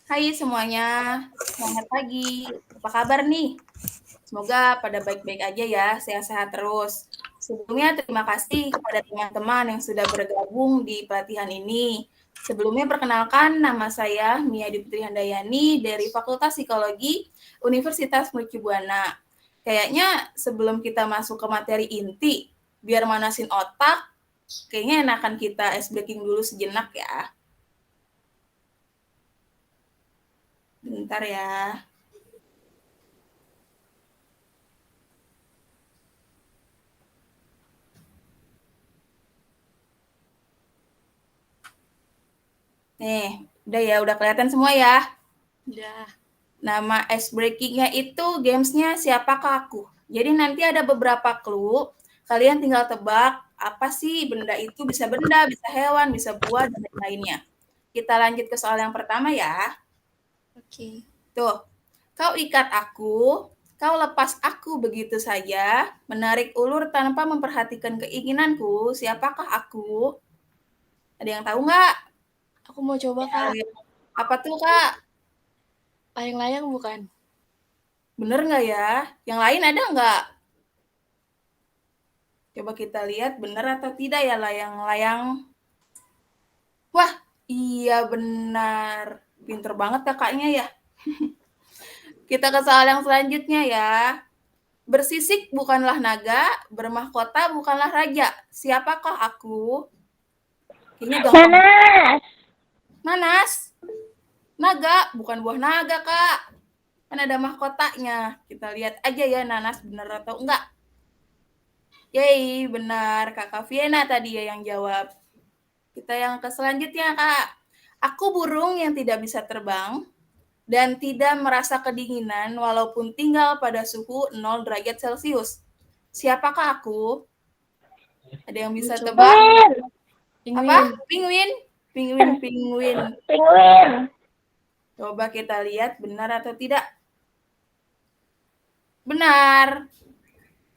Hai semuanya, selamat pagi. Apa kabar nih? Semoga pada baik-baik aja ya, sehat-sehat terus. Sebelumnya terima kasih kepada teman-teman yang sudah bergabung di pelatihan ini. Sebelumnya perkenalkan, nama saya Mia Diputri Handayani dari Fakultas Psikologi Universitas Mercu Buana. Kayaknya sebelum kita masuk ke materi inti, biar manasin otak, kayaknya enakan kita ice breaking dulu sejenak ya. Bentar ya. Nih, udah ya, udah kelihatan semua ya. Udah. Nama ice breaking-nya itu games-nya Siapakah Aku. Jadi nanti ada beberapa clue, kalian tinggal tebak apa sih benda itu, bisa benda, bisa hewan, bisa buah, dan lain-lainnya. Kita lanjut ke soal yang pertama ya. Oke. Tuh, kau ikat aku, kau lepas aku begitu saja, menarik ulur tanpa memperhatikan keinginanku, siapakah aku? Ada yang tahu nggak? Aku mau coba, Kak. Apa tuh, Kak? Layang-layang bukan? Bener nggak ya? Yang lain ada nggak? Coba kita lihat benar atau tidak ya layang-layang. Wah, iya benar. Pinter banget kakaknya ya. Kita ke soal yang selanjutnya ya. Bersisik bukanlah naga, bermahkota bukanlah raja. Siapakah aku? Kayaknya gampang. Nanas. Nanas. Naga, bukan buah naga, Kak. Kan ada mahkotanya. Kita lihat aja ya nanas benar atau enggak. Yeay, benar. Kakak Viena tadi ya yang jawab. Kita yang ke selanjutnya, Kak. Aku burung yang tidak bisa terbang dan tidak merasa kedinginan walaupun tinggal pada suhu 0 derajat Celcius. Siapakah aku? Ada yang bisa Coba. tebak? Apa? Penguin. Penguin? Penguin. Penguin. Coba kita lihat benar atau tidak. Benar.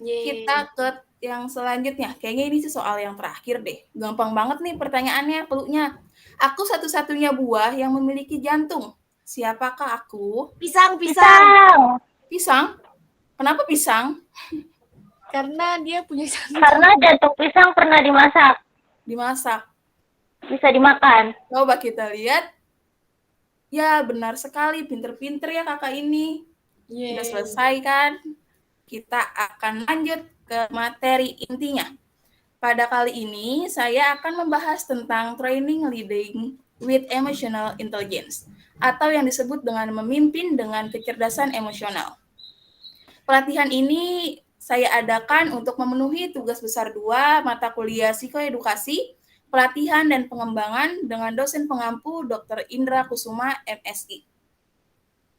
Yeay. Kita ke yang selanjutnya. Kayaknya ini sih soal yang terakhir deh. Gampang banget nih pertanyaannya, clue-nya. Aku satu-satunya buah yang memiliki jantung. Siapakah aku? Pisang. Pisang. Pisang? Kenapa pisang? Karena dia punya jantung. Karena jantung pisang pernah dimasak. Dimasak. Bisa dimakan. Coba kita lihat. Ya, benar sekali. Pinter-pinter ya kakak ini. Yeay. Udah selesai kan? Kita akan lanjut ke materi intinya. Pada kali ini, saya akan membahas tentang training leading with emotional intelligence, atau yang disebut dengan memimpin dengan kecerdasan emosional. Pelatihan ini saya adakan untuk memenuhi tugas besar 2 mata kuliah psikoedukasi, pelatihan dan pengembangan dengan dosen pengampu Dr. Indra Kusuma, MSI.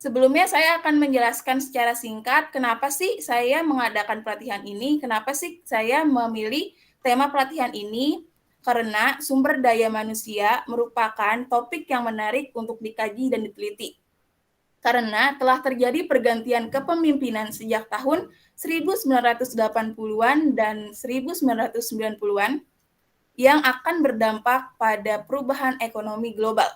Sebelumnya saya akan menjelaskan secara singkat kenapa sih saya mengadakan pelatihan ini, kenapa sih saya memilih tema pelatihan ini, karena sumber daya manusia merupakan topik yang menarik untuk dikaji dan diteliti. Karena telah terjadi pergantian kepemimpinan sejak tahun 1980-an dan 1990-an yang akan berdampak pada perubahan ekonomi global.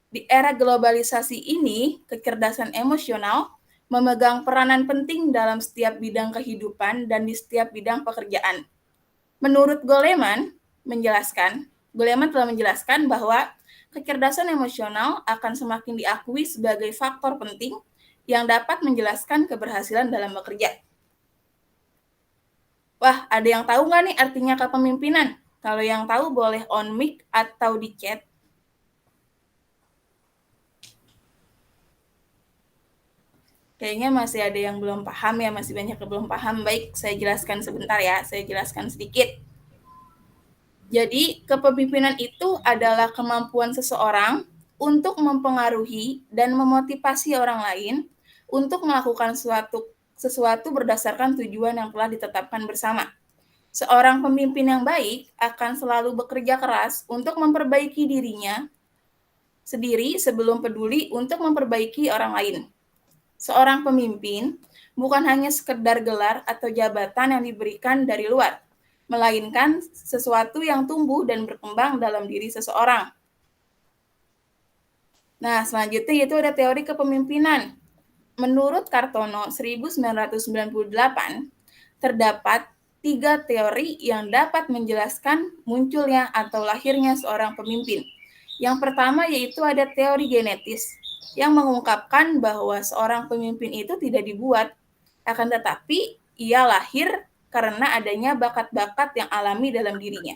Di era globalisasi ini, kecerdasan emosional memegang peranan penting dalam setiap bidang kehidupan dan di setiap bidang pekerjaan. Menurut Goleman telah menjelaskan bahwa kecerdasan emosional akan semakin diakui sebagai faktor penting yang dapat menjelaskan keberhasilan dalam bekerja. Wah, ada yang tahu nggak nih artinya kepemimpinan? Kalau yang tahu boleh on mic atau di chat. Kayaknya masih ada yang belum paham ya, masih banyak yang belum paham. Baik, saya jelaskan sebentar ya, saya jelaskan sedikit. Jadi, kepemimpinan itu adalah kemampuan seseorang untuk mempengaruhi dan memotivasi orang lain untuk melakukan sesuatu berdasarkan tujuan yang telah ditetapkan bersama. Seorang pemimpin yang baik akan selalu bekerja keras untuk memperbaiki dirinya sendiri sebelum peduli untuk memperbaiki orang lain. Seorang pemimpin bukan hanya sekedar gelar atau jabatan yang diberikan dari luar, melainkan sesuatu yang tumbuh dan berkembang dalam diri seseorang. Nah, selanjutnya yaitu ada teori kepemimpinan. Menurut Kartono 1998, terdapat 3 teori yang dapat menjelaskan munculnya atau lahirnya seorang pemimpin. Yang pertama yaitu ada teori genetis, yang mengungkapkan bahwa seorang pemimpin itu tidak dibuat, akan tetapi ia lahir karena adanya bakat-bakat yang alami dalam dirinya.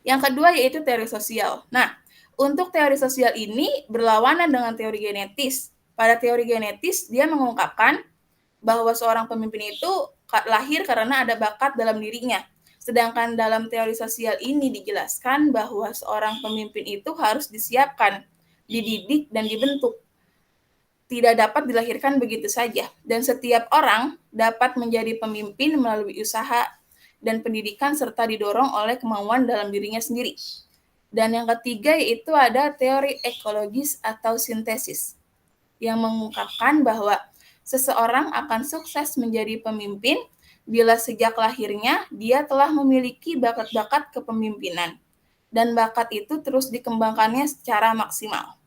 Yang kedua yaitu teori sosial. Nah, untuk teori sosial ini berlawanan dengan teori genetis. Pada teori genetis, dia mengungkapkan bahwa seorang pemimpin itu lahir karena ada bakat dalam dirinya. Sedangkan dalam teori sosial ini dijelaskan bahwa seorang pemimpin itu harus disiapkan, dididik, dan dibentuk. Tidak dapat dilahirkan begitu saja. Dan setiap orang dapat menjadi pemimpin melalui usaha dan pendidikan serta didorong oleh kemauan dalam dirinya sendiri. Dan yang ketiga yaitu ada teori ekologis atau sintesis, yang mengungkapkan bahwa seseorang akan sukses menjadi pemimpin bila sejak lahirnya dia telah memiliki bakat-bakat kepemimpinan, dan bakat itu terus dikembangkannya secara maksimal.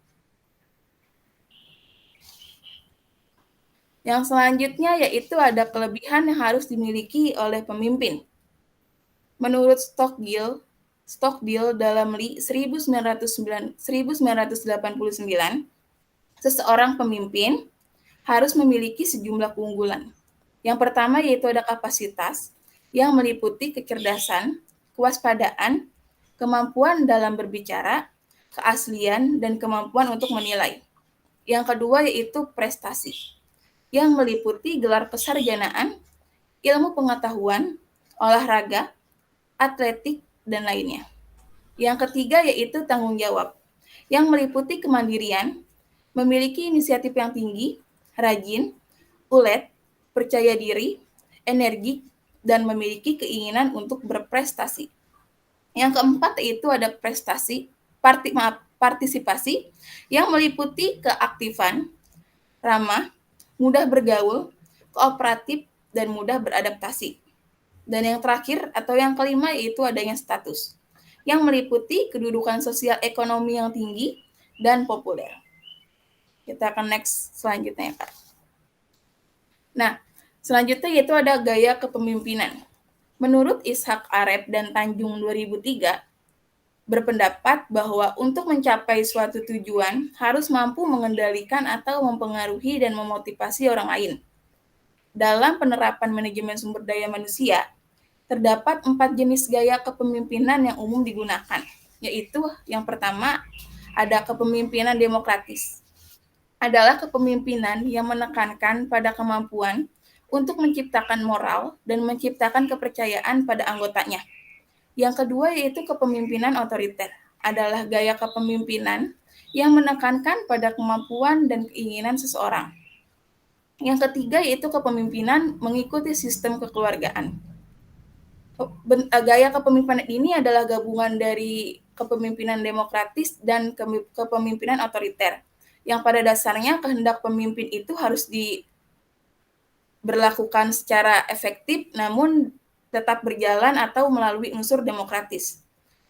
Yang selanjutnya yaitu ada kelebihan yang harus dimiliki oleh pemimpin. Menurut Stockdale dalam 1989, seseorang pemimpin harus memiliki sejumlah keunggulan. Yang pertama yaitu ada kapasitas, yang meliputi kecerdasan, kewaspadaan, kemampuan dalam berbicara, keaslian, dan kemampuan untuk menilai. Yang kedua yaitu prestasi, yang meliputi gelar kesarjanaan, ilmu pengetahuan, olahraga, atletik, dan lainnya. Yang ketiga yaitu tanggung jawab, yang meliputi kemandirian, memiliki inisiatif yang tinggi, rajin, ulet, percaya diri, energik, dan memiliki keinginan untuk berprestasi. Yang keempat yaitu ada partisipasi, yang meliputi keaktifan, ramah, mudah bergaul, kooperatif, dan mudah beradaptasi. Dan yang terakhir atau yang kelima yaitu adanya status, yang meliputi kedudukan sosial ekonomi yang tinggi dan populer. Kita akan next selanjutnya ya, Kak. Nah, selanjutnya yaitu ada gaya kepemimpinan. Menurut Ishak Arep dan Tanjung 2003, berpendapat bahwa untuk mencapai suatu tujuan harus mampu mengendalikan atau mempengaruhi dan memotivasi orang lain. Dalam penerapan manajemen sumber daya manusia, terdapat 4 jenis gaya kepemimpinan yang umum digunakan, yaitu yang pertama ada kepemimpinan demokratis. Adalah kepemimpinan yang menekankan pada kemampuan untuk menciptakan moral dan menciptakan kepercayaan pada anggotanya. Yang kedua yaitu kepemimpinan otoriter. Adalah gaya kepemimpinan yang menekankan pada kemampuan dan keinginan seseorang. Yang ketiga yaitu kepemimpinan mengikuti sistem kekeluargaan. Gaya kepemimpinan ini adalah gabungan dari kepemimpinan demokratis dan kepemimpinan otoriter, yang pada dasarnya kehendak pemimpin itu harus diberlakukan secara efektif namun tetap berjalan atau melalui unsur demokratis.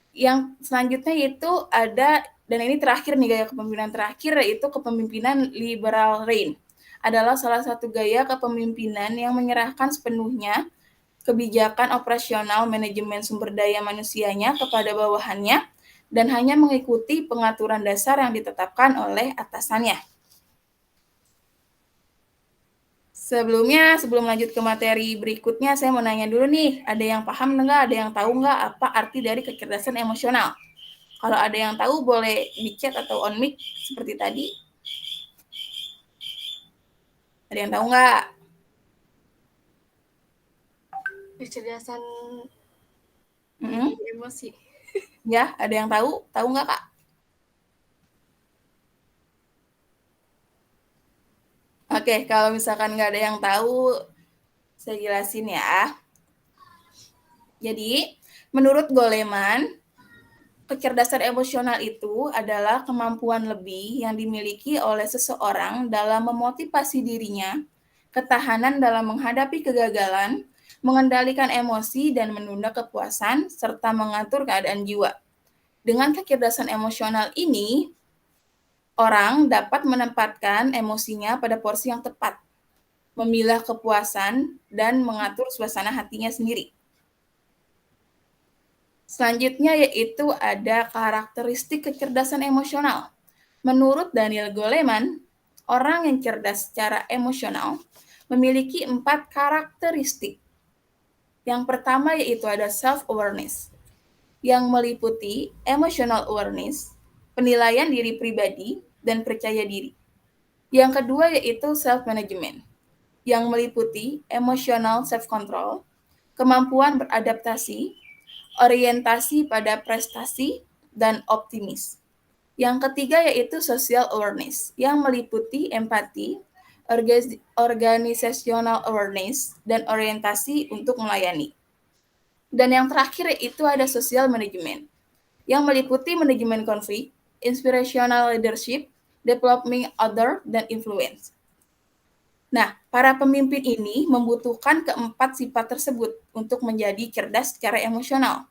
Yang selanjutnya yaitu ada, dan ini terakhir nih gaya kepemimpinan terakhir, yaitu kepemimpinan liberal reign. Adalah salah satu gaya kepemimpinan yang menyerahkan sepenuhnya kebijakan operasional manajemen sumber daya manusianya kepada bawahannya dan hanya mengikuti pengaturan dasar yang ditetapkan oleh atasannya. Sebelum lanjut ke materi berikutnya, saya mau nanya dulu nih, ada yang paham nggak, ada yang tahu nggak apa arti dari kecerdasan emosional? Kalau ada yang tahu boleh di chat atau on mic seperti tadi. Ada yang tahu nggak? Kecerdasan emosi. Ya, ada yang tahu? Tahu nggak, Kak? Oke, kalau misalkan nggak ada yang tahu, saya jelasin ya. Jadi, menurut Goleman, kecerdasan emosional itu adalah kemampuan lebih yang dimiliki oleh seseorang dalam memotivasi dirinya, ketahanan dalam menghadapi kegagalan, mengendalikan emosi dan menunda kepuasan, serta mengatur keadaan jiwa. Dengan kecerdasan emosional ini, Orang dapat menempatkan emosinya pada porsi yang tepat, memilah kepuasan, dan mengatur suasana hatinya sendiri. Selanjutnya yaitu ada karakteristik kecerdasan emosional. Menurut Daniel Goleman, orang yang cerdas secara emosional memiliki 4 karakteristik. Yang pertama yaitu ada self-awareness, yang meliputi emotional awareness, penilaian diri pribadi, dan percaya diri. Yang kedua yaitu self-management, yang meliputi emotional self-control, kemampuan beradaptasi, orientasi pada prestasi, dan optimis. Yang ketiga yaitu social awareness, yang meliputi empati, organizational awareness, dan orientasi untuk melayani. Dan yang terakhir yaitu ada social management, yang meliputi manajemen konflik, inspirational leadership, developing other, dan influence. Nah, para pemimpin ini membutuhkan keempat sifat tersebut untuk menjadi cerdas secara emosional.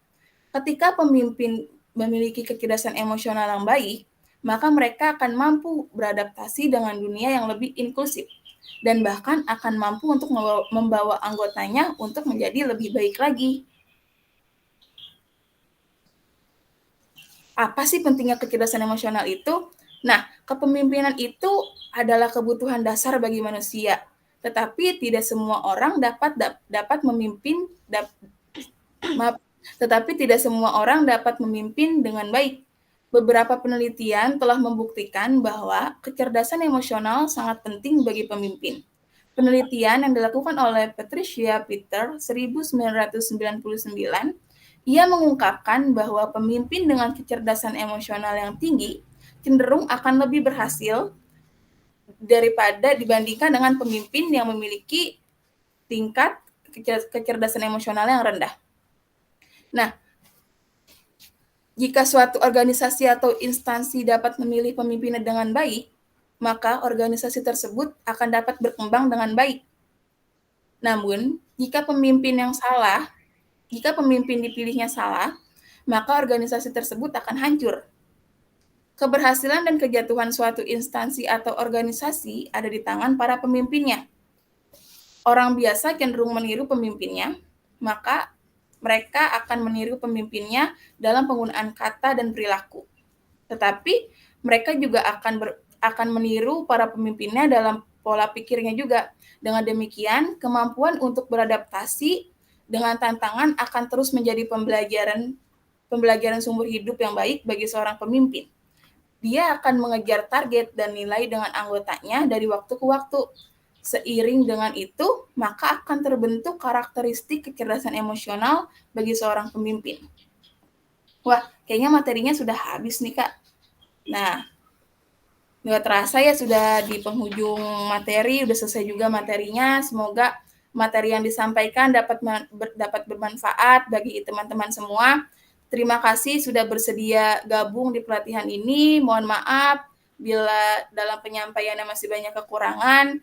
Ketika pemimpin memiliki kecerdasan emosional yang baik, maka mereka akan mampu beradaptasi dengan dunia yang lebih inklusif dan bahkan akan mampu untuk membawa anggotanya untuk menjadi lebih baik lagi. Apa sih pentingnya kecerdasan emosional itu? Nah, kepemimpinan itu adalah kebutuhan dasar bagi manusia, tetapi tidak semua orang dapat memimpin tetapi tidak semua orang dapat memimpin dengan baik. Beberapa penelitian telah membuktikan bahwa kecerdasan emosional sangat penting bagi pemimpin. Penelitian yang dilakukan oleh Patricia Peter 1999, ia mengungkapkan bahwa pemimpin dengan kecerdasan emosional yang tinggi cenderung akan lebih berhasil daripada dibandingkan dengan pemimpin yang memiliki tingkat kecerdasan emosional yang rendah. Nah, jika suatu organisasi atau instansi dapat memilih pemimpinnya dengan baik, maka organisasi tersebut akan dapat berkembang dengan baik. Namun, jika pemimpin dipilihnya salah, maka organisasi tersebut akan hancur. Keberhasilan dan kejatuhan suatu instansi atau organisasi ada di tangan para pemimpinnya. Orang biasa cenderung meniru pemimpinnya, maka mereka akan meniru pemimpinnya dalam penggunaan kata dan perilaku. Tetapi mereka juga akan meniru para pemimpinnya dalam pola pikirnya juga. Dengan demikian, kemampuan untuk beradaptasi dengan tantangan akan terus menjadi pembelajaran sumber hidup yang baik bagi seorang pemimpin. Dia akan mengejar target dan nilai dengan anggotanya dari waktu ke waktu. Seiring dengan itu, maka akan terbentuk karakteristik kecerdasan emosional bagi seorang pemimpin. Wah, kayaknya materinya sudah habis nih, Kak. Nah, nggak terasa ya sudah di penghujung materi, udah selesai juga materinya. Semoga materi yang disampaikan dapat bermanfaat bagi teman-teman semua. Terima kasih sudah bersedia gabung di pelatihan ini. Mohon maaf bila dalam penyampaiannya masih banyak kekurangan.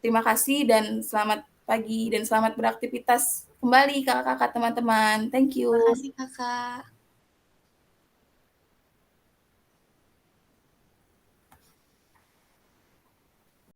Terima kasih dan selamat pagi dan selamat beraktivitas kembali kakak-kakak teman-teman. Thank you. Terima kasih kakak.